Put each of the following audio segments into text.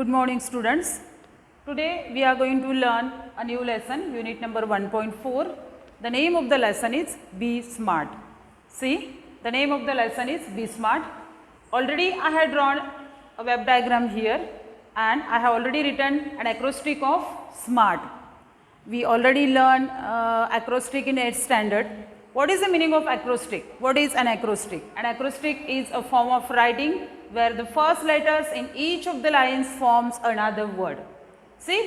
Good morning students. Today we are going to learn a new lesson, unit number 1.4. The name of the lesson is Be Smart. See, the name of the lesson is Be Smart. Already I had drawn a web diagram here and I have already written an acrostic of SMART. We already learned acrostic in 8th standard. What is the meaning of acrostic? What is an acrostic? An acrostic is a form of writing where the first letters in each of the lines forms another word. See,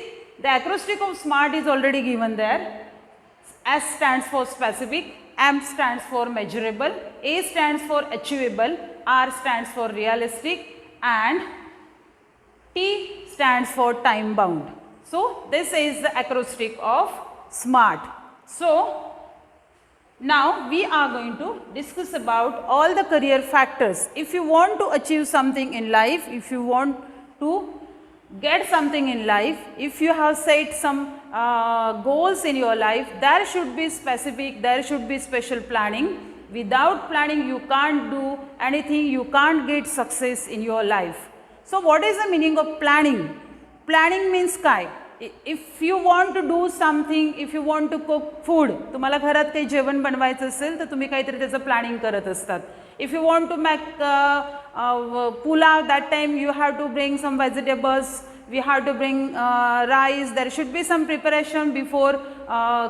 the acrostic of SMART is already given there. S stands for specific, M stands for measurable, A stands for achievable, R stands for realistic, and T stands for time bound. So, this is the acrostic of SMART. So, now we are going to discuss about all the career factors. If you want to achieve something in life, if you want to get something in life, if you have set some goals in your life, there should be specific, there should be special planning. Without planning, you can't do anything, you can't get success in your life. So, what is the meaning of planning? Planning means काय? If you want to do something, if you want to cook food, तुम्हाला घरात काही जेवण बनवायचं असेल तर तुम्ही काहीतरी त्याचं प्लॅनिंग करत असतात. If you want to make pulao, that time you have to bring some vegetables, we have to bring rice, there should be some preparation before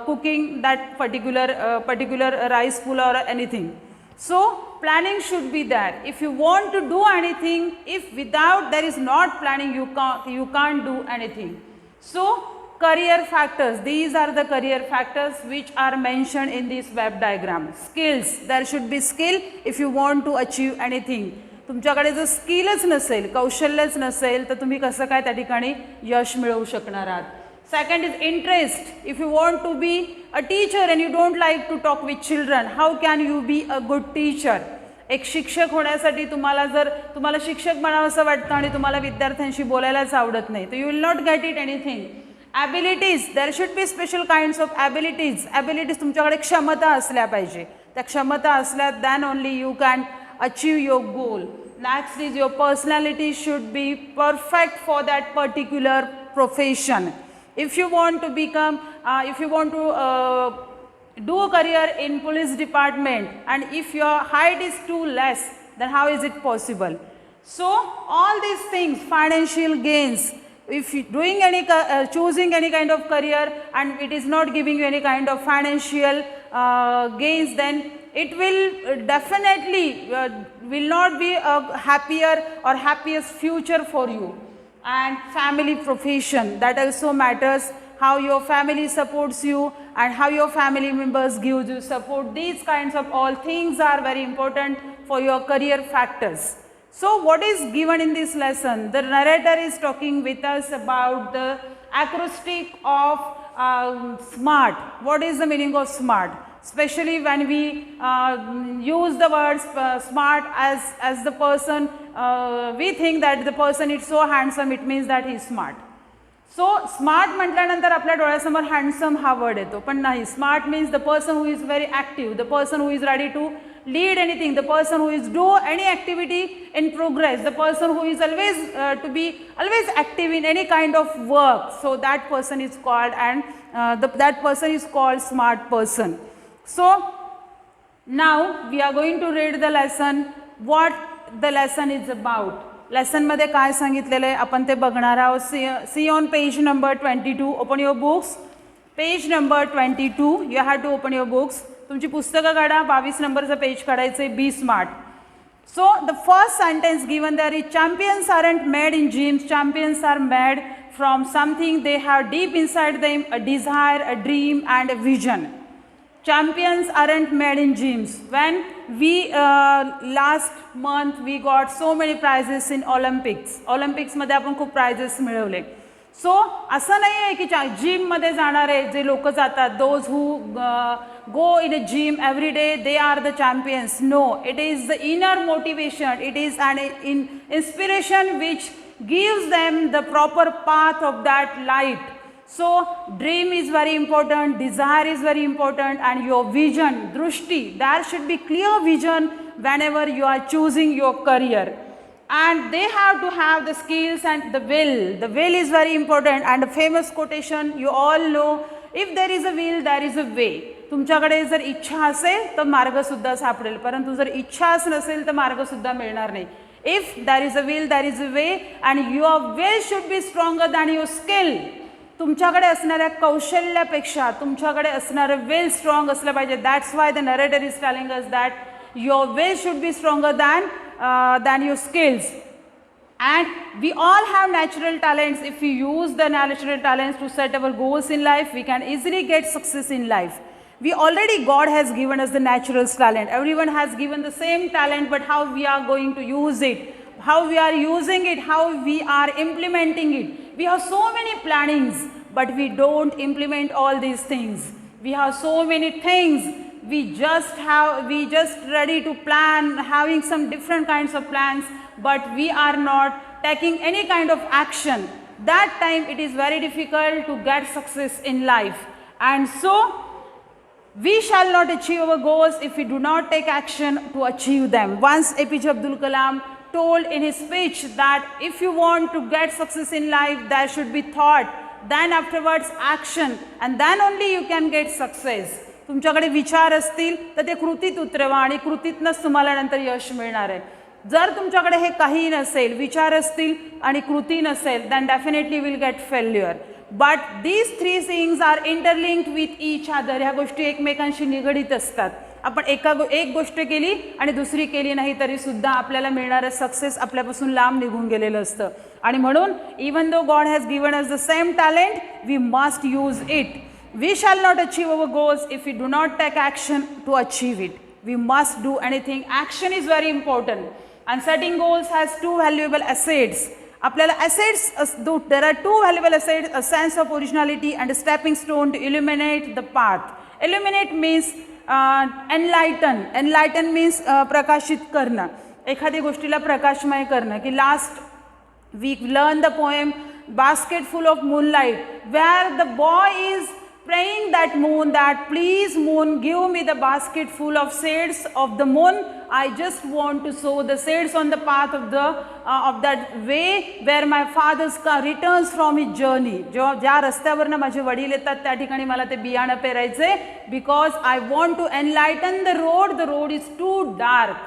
cooking that particular rice pulao or anything. So, planning should be there. If you want to do anything, if without there is not planning, you can't do anything. So, career factors, these are the career factors which are mentioned in this web diagram. Skills, there should be skill if you want to achieve anything. तुमच्याकडे जर स्किलच नसेल, कौशल्यच नसेल तर तुम्ही कसं काय त्या ठिकाणी यश मिळवू शकणार आहात. Second is interest. If you want to be a teacher and you don't like to talk with children, how can you be a good teacher? एक शिक्षक होण्यासाठी तुम्हाला शिक्षक बनावंसं वाटतं आणि तुम्हाला विद्यार्थ्यांशी बोलायलाच आवडत नाही, तर you will not get it anything. Abilities, there should B special kinds of abilities तुमच्याकडे क्षमता असल्या पाहिजे. त्या क्षमता असल्या than only you can achieve your goal. Next is your personality should be perfect for that particular profession. If you want to become, if you want to do a career in police department and if your height is too less, then how is it possible? So, all these things, financial gains, if you doing any, choosing any kind of career and it is not giving you any kind of financial gains, then it will definitely will not be a happier or happiest future for you. And family profession, that also matters, how your family supports you and how your family members give you support. These kinds of all things are very important for your career factors. So, what is given in this lesson? The narrator is talking with us about the acrostic of SMART. What is the meaning of SMART? Especially when we use the word smart as the person, we think that the person is so handsome, it means that he is smart. So, smart म्हटल्यानंतर आपल्या डोळ्यासमोर handsome हा word येतो, पण नाही. Smart means the person who is very active, the person who is ready to lead anything, the person who is do any activity in progress, the person who is always to be always active in any kind of work. So, that person is called that person is called smart person. So, now we are going to read the lesson, what the lesson is about. Lesson मध्ये काय सांगितलेलं आहे आपण ते बघणार आहोत. See on page number 22, open your books. Page number 22, you have to open your books. तुमची पुस्तकं काढा, 22 नंबरचं पेज काढायचं आहे. Be smart. So, the first sentence given there is, champions aren't made in gyms, champions are made from something they have deep inside them, a desire, a dream and a vision. Champions aren't made in gyms. When we last month we got so many prizes in Olympics. Olympics मध्ये आपण खूप prizes मिळवले. So असं नाही आहे की gym मध्ये जाणारे जे लोक जातात, those who go in a gym every day, they are the champions. No, it is the inner motivation. It is an inspiration which gives them the proper path of that light. So, dream is very important, desire is very important, and your vision, drushti, there should be clear vision whenever you are choosing your career. and they have to have the skills and the will. The will is very important, and a famous quotation you all know, if there is a will there is a way. तुमच्याकडे जर इच्छा असेल तर मार्ग सुद्धा सापडेल, परंतु जर इच्छाच नसेल तर मार्ग सुद्धा मिळणार नाही. If there is a will there is a way, and your will should be stronger than your skill. तुमच्याकडे असणाऱ्या कौशल्यापेक्षा तुमच्याकडे असणारे will strong असलं पाहिजे. That's why the narrator is telling us that your will should be stronger than your skills. And we all have natural talents. If we use the natural talents to set our goals in life, we can easily get success in life. God has given us the natural talent. Everyone has given the same talent, but how we are going to use it, how we are using it, how we are implementing it. We have so many plannings, but we don't implement all these things. We have so many things. We just ready to plan, having some different kinds of plans, but we are not taking any kind of action. That time it is very difficult to get success in life. And so we shall not achieve our goals if we do not take action to achieve them. Once APJ Abdul Kalam told in his speech that if you want to get success in life, there should be thought, then afterwards action, and then only you can get success. तुमच्याकडे विचार असतील तर ते कृतीत उतरवा, आणि कृतीतनंच तुम्हाला नंतर यश मिळणार आहे. जर तुमच्याकडे हे काही नसेल, विचार असतील आणि कृती नसेल, then definitely will get failure. But these three things are interlinked with each other. ह्या गोष्टी एकमेकांशी निगडीत असतात. आपण एक गोष्ट केली आणि दुसरी केली नाही तरी सुद्धा आपल्याला मिळणारं सक्सेस आपल्यापासून लांब निघून गेलेलं असतं. आणि म्हणून even though God has given us the same talent, we must use it. We shall not achieve our goals if we do not take action to achieve it. We must do anything. Action is very important. And setting goals has two valuable assets. आपल्याला assets, there are two valuable assets, a sense of originality and a stepping stone to illuminate the path. Illuminate means enlighten. Enlighten means प्रकाशित करणं, एखादी गोष्टीला प्रकाशमय करणं. की last week learn the poem Basket Full of Moonlight, where the boy is praying that moon, that please moon, give me the basket full of shades of the moon. I just want to sow the shades on the path of that way where my father returns from his journey. ज्या रस्त्यावरनं माझे वडील येतात त्या ठिकाणी मला ते बियाणं पेरायचे, because I want to enlighten the road is too dark.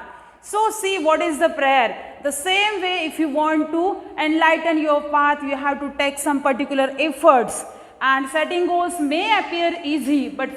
So see what is the prayer. The same way, if you want to enlighten your path, you have to take some particular efforts. And setting goals may appear easy, but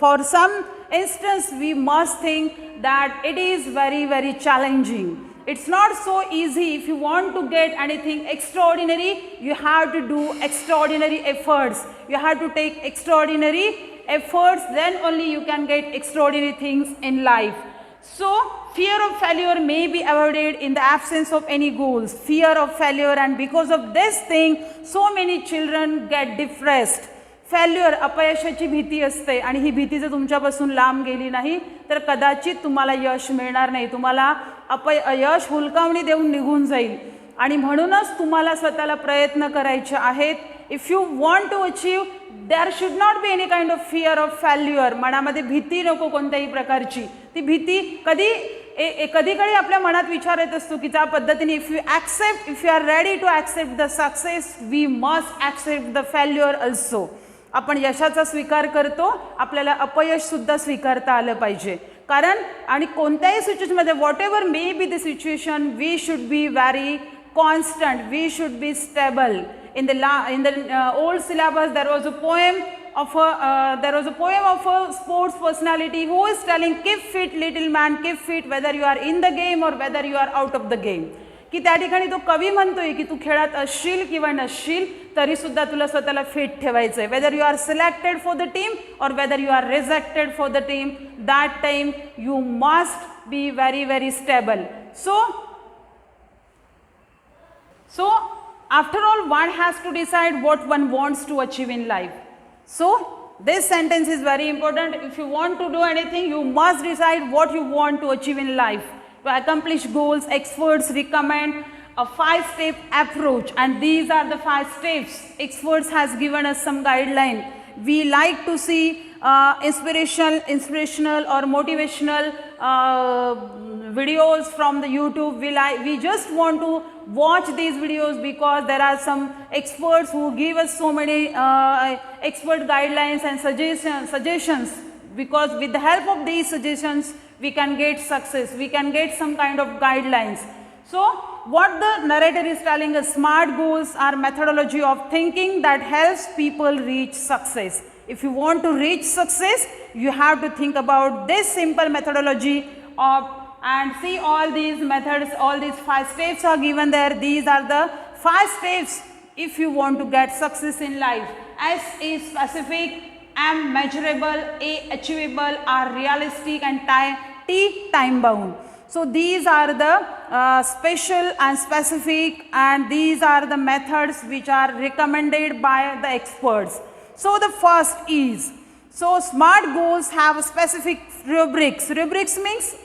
for some instance we must think that it is very, very challenging. It's not so easy. If you want to get anything extraordinary, you have to do extraordinary efforts. You have to take extraordinary efforts, then only you can get extraordinary things in life. So fear of failure may be avoided in the absence of any goals. Fear of failure, and because of this thing so many children get depressed. Failure, अपयशाची भीती असते, आणि ही भीती जर तुमच्यापासून लांब गेली नाही तर कदाचित तुम्हाला यश मिळणार नाही. तुम्हाला यश हुलकावणी देऊन निघून जाईल. आणि म्हणूनच तुम्हाला स्वतःला प्रयत्न करायचे आहेत. If you want to achieve, there should not be any kind of fear of failure. मनामध्ये भीती नको कोणत्याही प्रकारची. ती भीती कधी कधी आपल्या मनात विचार येत असतो की त्या पद्धतीने if you are ready to accept the success, we must accept the failure also. आपण यशाचा स्वीकार करतो, आपल्याला अपयश सुद्धा स्वीकारता आलं पाहिजे. कारण आणि कोणत्याही सिच्युएशनमध्ये, whatever may be the situation, we should be very constant, we should be stable. In the old syllabus there was a poem of a sports personality who is telling, keep fit little man, keep fit, whether you are in the game or whether you are out of the game. की त्या ठिकाणी तो कवी म्हणतोय की तू खेळात असशील किंवा नसशील तरी सुद्धा तुला स्वतःला फिट ठेवायचं आहे. Whether you are selected for the team और whether you are rejected for the team, that time you must be very, very stable. So after all, one has to decide what one wants to achieve in life. So this sentence is very important. If you want to do anything, you must decide what you want to achieve in life. To accomplish goals, experts recommend a 5-step approach, and these are the 5 steps. Experts has given us some guideline. We like to see inspirational or motivational videos from the YouTube. We just want to watch these videos because there are some experts who give us so many expert guidelines and suggestions, because with the help of these suggestions we can get success, we can get some kind of guidelines. So what the narrator is telling us, SMART goals are methodology of thinking that helps people reach success. If you want to reach success, you have to think about this simple methodology of, and see all these methods, all these 5 steps are given there. These are the 5 steps if you want to get success in life. S is specific, M measurable, A achievable, R realistic, and T time bound. So these are the special and specific, and these are the methods which are recommended by the experts. So the first is, so SMART goals have specific rubrics. Rubrics means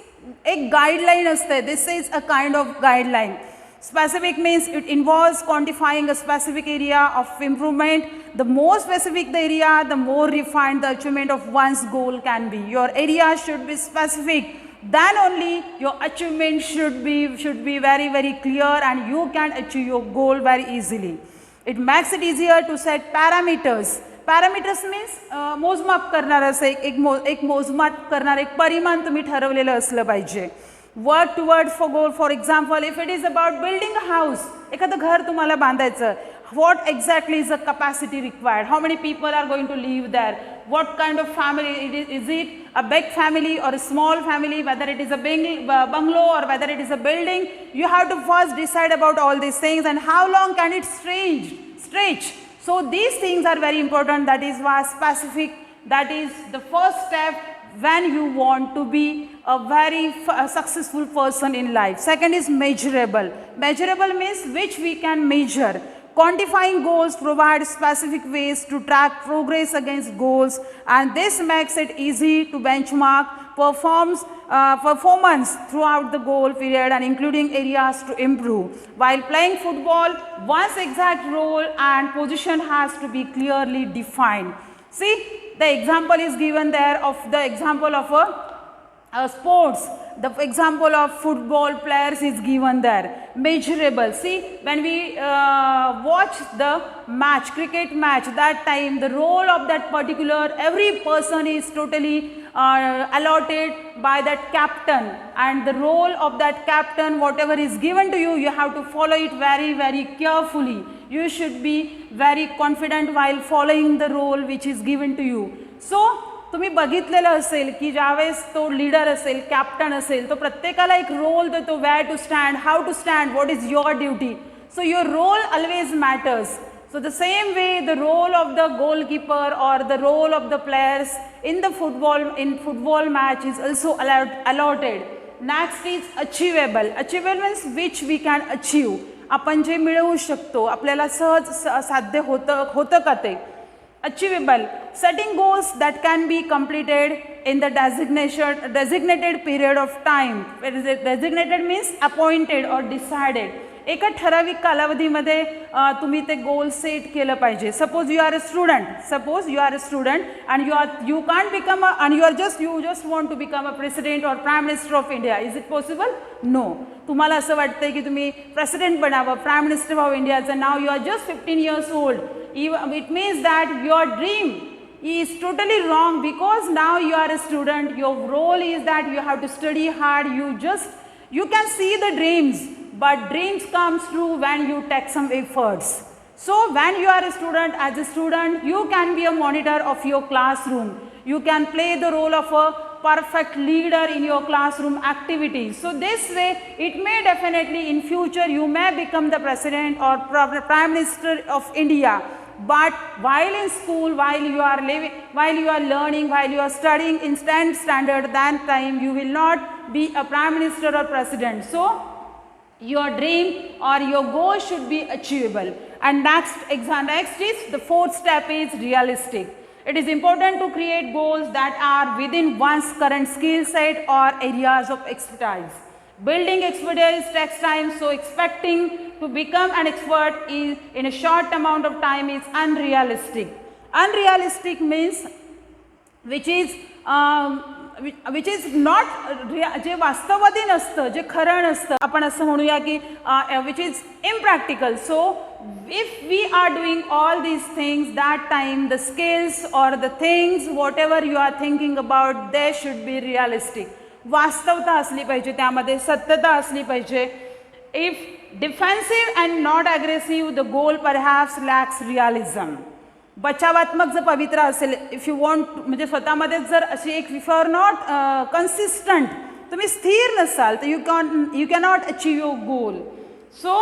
a guideline asते. This is a kind of guideline. Specific means it involves quantifying a specific area of improvement. The more specific the area, the more refined the achievement of one's goal can be. Your area should be specific, then only your achievement should be very, very clear, and you can achieve your goal very easily. It makes it easier to set parameters. Parameters means मोजमाप करणार असं एक मोजमाप करणार एक परिमाण तुम्ही ठरवलेलं असलं पाहिजे. Work towards for goal. For example, if it is about building a house, एखादं घर तुम्हाला बांधायचं, what exactly is the capacity required? How many people are going to live there? What kind of family it is? Is it a big family or a small family? Whether it is a bungalow or whether it is a building, you have to first decide about all these things, and how long can it stretch. So these things are very important. That is why specific, that is the first step when you want to be a very successful person in life. Second is measurable. Measurable means which we can measure. Quantifying goals provide specific ways to track progress against goals, and this makes it easy to benchmark performance throughout the goal period, and including areas to improve. While playing football, one's exact role and position has to be clearly defined. See, the example is given there of the example of a sports. The example of football players is given there. Measurable. See, when we watch the match, cricket match, that time the role of that particular, every person is totally allotted by that captain, and the role of that captain, whatever is given to you, you have to follow it very, very carefully. You should be very confident while following the role which is given to you. So तुम्ही बघितलेलं असेल की ज्यावेळेस तो leader असेल, captain असेल, तो प्रत्येकाला एक रोल देतो, where to stand, how to stand, what is your duty. So your role always matters. So the same way the role of the goalkeeper or the role of the players in the football match is also allotted. Next is achievable. Achievable means which we can achieve. आपण जे मिळवू शकतो, आपल्याला सहज साध्य होतं का ते. Achievable. Setting goals that can be completed in the designated period of time. Designated means appointed or decided. एका ठराविक कालावधीमध्ये तुम्ही ते गोल सेट केलं पाहिजे. Suppose you are a student and you can't become and you just want to become a president or prime minister of India. Is it possible? No. तुम्हाला असं वाटतंय की तुम्ही प्रेसिडेंट बनावं, प्राईम मिनिस्टर ऑफ इंडियाचं. Now you are just 15 years old. It means that your dream is totally wrong, because now you are a student. Your role is that you have to study hard. You can see the dreams, but dreams comes true when you take some efforts. So when you are a student, as a student, you can be a monitor of your classroom. You can play the role of a perfect leader in your classroom activities. So this way, it may definitely in future you may become the president or prime minister of India. But while in school, while you are learning, while you are studying in 10th standard, that time you will not be a prime minister or president. So your dream or your goal should be achievable. And next is the fourth step is realistic. It is important to create goals that are within one's current skill set or areas of expertise. Building expertise takes time, so expecting to become an expert in a short amount of time is unrealistic. Unrealistic means which is not जे वास्तववादी नसतं, जे खरं नसतं, आपण असं म्हणूया की which is impractical. So if we are doing all these things, that time the skills or the things whatever you are thinking about, they should be realistic. वास्तवता असली पाहिजे, त्यामध्ये सत्यता असली पाहिजे. If defensive and not aggressive, the goal perhaps lacks realism. बचावात्मक जर पवित्र असेल, if you want, म्हणजे स्वतःमध्येच जर अशी एक, if you are not consistent, तुम्ही स्थिर नसाल तर you cannot achieve your goal. So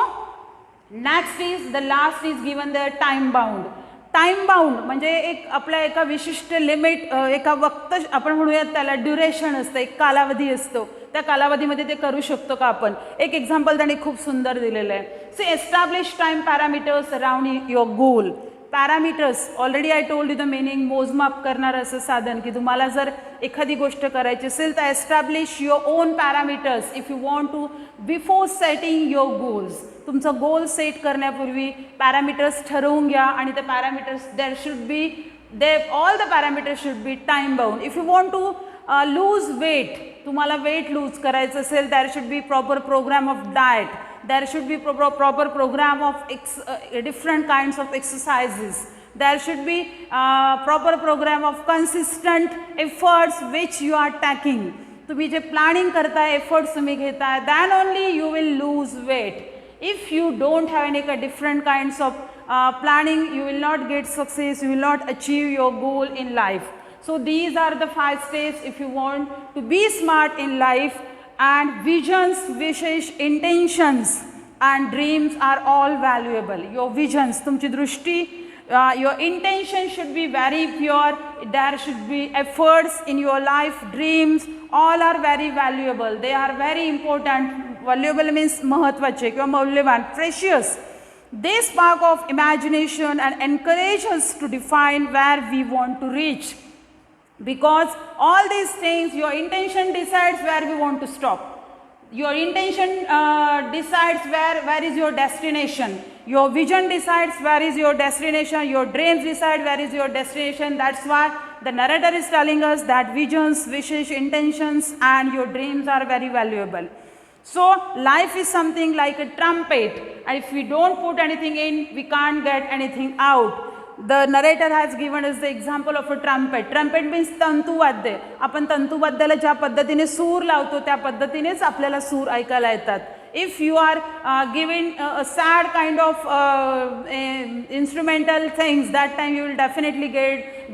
next is the last is given the time bound. Time bound म्हणजे एक आपल्या एका विशिष्ट लिमिट, एका वक्त आपण म्हणूयात त्याला ड्युरेशन असतं, एक कालावधी असतो, त्या कालावधीमध्ये ते करू शकतो का आपण. एक एक्झाम्पल त्यांनी खूप सुंदर दिलेलं आहे. C establish time parameters around your goal. Parameters, already I told you the meaning, मोजमाप करणारं असं साधन की तुम्हाला जर एखादी गोष्ट करायची असेल तर establish your own parameters if you want to, before setting your goals. तुमचं गोल सेट करण्यापूर्वी पॅरामीटर्स ठरवून घ्या आणि ते parameters there should be, all the parameters should be time bound. If you want to lose weight, तुम्हाला weight lose करायचं असेल, there should be proper program of diet. There should be proper program of different kinds of exercises. There should be proper program of consistent efforts which you are taking. तुम्ही जे planning करताय, efforts तुम्ही घेताय, then only you will lose weight. If you don't have any different kinds of planning, you will not get success, you will not achieve your goal in life. So these are the 5 steps if you want to be smart in life. And visions, wishes, intentions and dreams are all valuable. Your visions, तुमची दृष्टी, your intention should be very pure. There should be efforts in your life. Dreams all are very valuable. They are very important. Valuable means महत्वाचे किंवा मौल्यवान, precious. They spark of imagination and encourage us to define where we want to reach. Because all these things, your intention decides where we want to stop. Your intention decides where is your destination. Your vision decides where is your destination. Your dreams decide where is your destination. That's why the narrator is telling us that visions, wishes, intentions and your dreams are very valuable. So life is something like a trumpet, and if we don't put anything in, we can't get anything out. The narrator has given us the example of a trumpet. Trumpet means तंतुवाद्य. आपण तंतुवाद्याला ज्या पद्धतीने सूर लावतो त्या पद्धतीनेच आपल्याला सूर ऐकायला येतात. If you are given a sad kind of instrumental things, that time you will definitely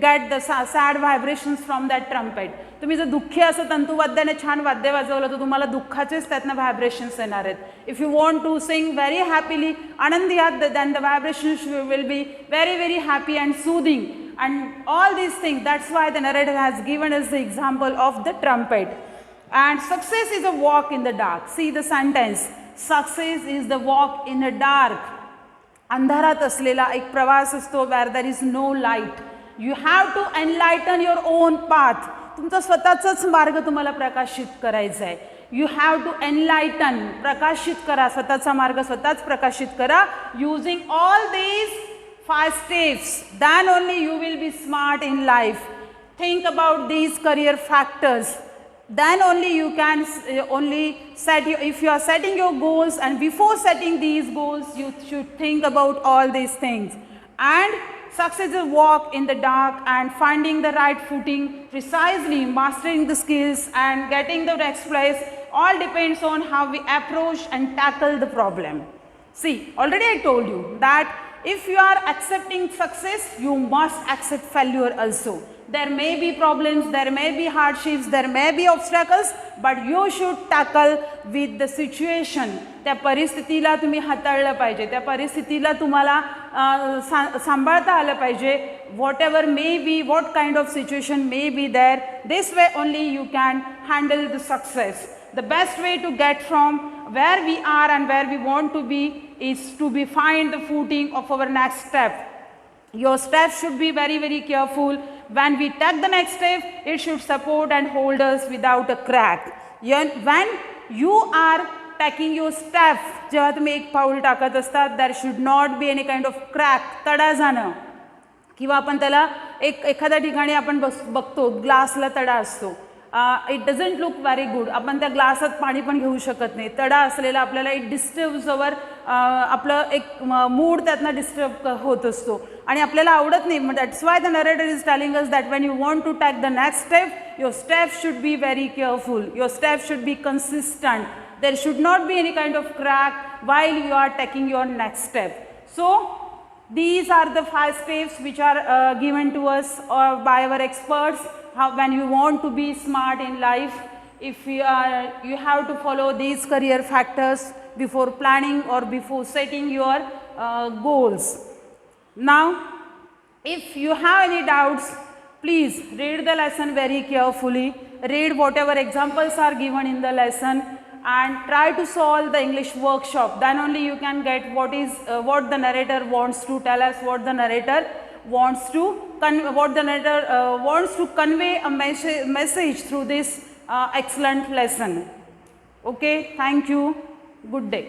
get the sad vibrations from that trumpet. तुम्ही जर दुःखी असं तंतुवाद्याने छान वाद्य वाजवलं तर तुम्हाला दुःखाचेच त्यातनं व्हायब्रेशन्स येणार आहेत. If you want to sing very happily, आनंदी आहात, then the vibrations will be very very happy and soothing and all these things. That's why the narrator has given us the example of the trumpet. And success is a walk in the dark. See the sentence, success is the walk in the dark. अंधारात असलेला एक प्रवास असतो, where there is no light. You have to enlighten your own path. तुमचा स्वतःचाच मार्ग तुम्हाला प्रकाशित करायचा आहे. यू हॅव टू एनलाइटन, प्रकाशित करा, स्वतःचा मार्ग स्वतःच प्रकाशित करा, using all these 5 steps. Then only you will be smart in life. Think about these career factors. Then only you can only set your, if you are setting your goals, and before setting these goals you should think about all these things. And success is a walk in the dark, and finding the right footing, precisely mastering the skills and getting the next place, all depends on how we approach and tackle the problem. See, already I told you that if you are accepting success, you must accept failure also. There may be problems, there may be hardships, there may be obstacles, but you should tackle with the situation. त्या परिस्थितीला तुम्ही हाताळलं पाहिजे, त्या परिस्थितीला तुम्हाला सांभाळता आलं पाहिजे. Whatever may be, what kind of situation may be there, this way only you can handle the success. The best way to get from where we are and where we want to be is to find the footing of our next step. Your steps should be very very careful. When we take the next step, it should support and hold us without a crack. When you are taking your step, जेव्हा तुम्ही एक पाऊल टाकत असतात, there should not be any kind of crack, तडा जाणं. किंवा आपण त्याला एखाद्या ठिकाणी आपण बघतो ग्लासला तडा असतो. It doesn't look very good. आपण त्या ग्लासात पाणी पण घेऊ शकत नाही. तडा असलेला आपल्याला इट डिस्टर्ब्स अवर आपलं एक मूड त्यातनं डिस्टर्ब होत असतो आणि आपल्याला आवडत नाही. That's why the narrator is telling us that when you want to take the next step, your step should be very careful, your step should be consistent. There should not be any kind of crack while you are taking your next step. So these are the 5 steps which are given to us by our experts. How when you want to be smart in life, if you have to follow these career factors before planning or before setting your goals. Now if you have any doubts, please read the lesson very carefully, read whatever examples are given in the lesson and try to solve the English workshop. Then only you can get what the narrator wants to tell us, what the narrator wants to convey a message through this excellent lesson. Okay, thank you. Good day.